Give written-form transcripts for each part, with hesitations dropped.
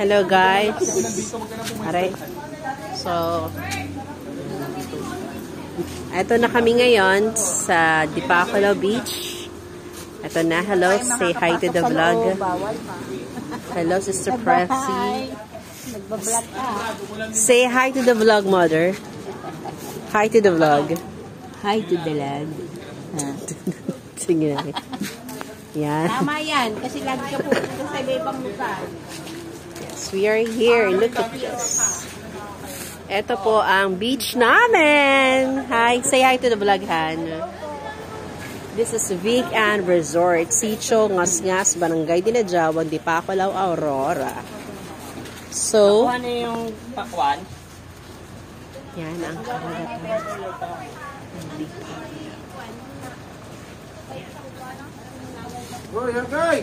Hello guys. Aray. So, eto na kami ngayon sa Dipakolo Beach. Eto na. Hello. Say hi to the vlog. Hello, Sister Pressy. Say hi to the vlog, mother. Hi to the vlog. Hi to the vlog. Sige na. Yan. Tama yan. Kasi lagi ka pupunta sa ibang lugar. Yes, we are here. Look at this. Ito po ang beach namin. Hi. Say hi to the vlog, Han. This is Vic and Resort. Sitio, Ngas-Ngas, Barangay Dinadjawan, Dipakolo, Aurora. So, ano yung pakwan? yan ang karagatan.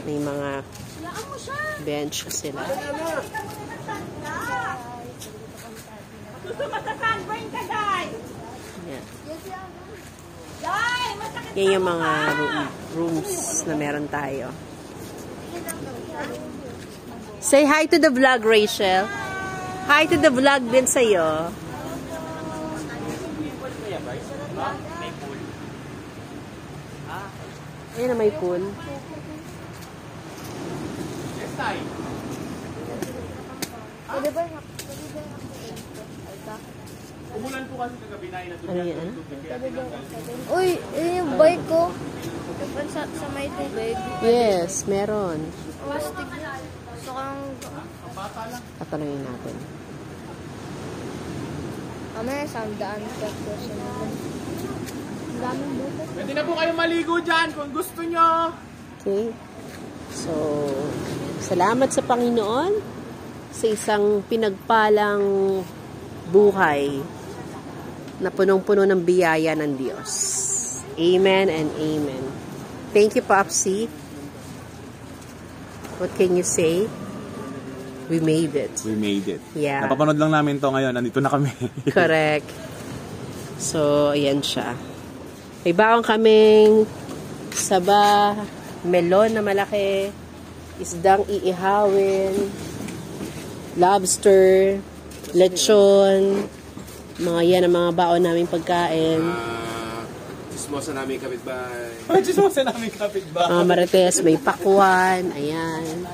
May mga bench sila. Yan. Yan yung mga rooms na meron tayo. Say hi to the vlog, Rachel. Hi to the vlog din sa'yo. Ayan na may pool. Umulan po kasi kagabi na Ano yan? Uy, yun yung bike ko. Sa may tubig. Yes, meron. Plastic. So, Tatanungin natin. mamaya sandaan ka. Ang daming butas. Pwede na po kayo maligo dyan kung gusto nyo. Okay. So, salamat sa Panginoon sa isang pinagpalang buhay na punong-puno ng biyaya ng Diyos. Amen and amen. Thank you, Popsy. What can you say? We made it. We made it. Yeah. Napapanood lang namin to ngayon. Nandito na kami. Correct. So, ayan siya. May baon kaming saba, melon na malaki, isdang iihawin, lobster, lechon, mga yan ang mga baon naming pagkain. Chismosa namin kapitbahay. Chismosa namin kapitbahay. Mga marites, may pakwan, ayan.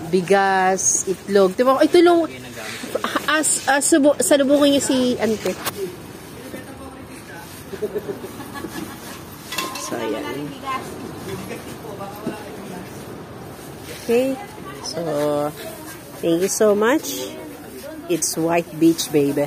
Bigas, itlog. Diba, ito lang, salubungin niyo si Ante. So, ayan. Okay. So, thank you so much. It's White Beach, baby.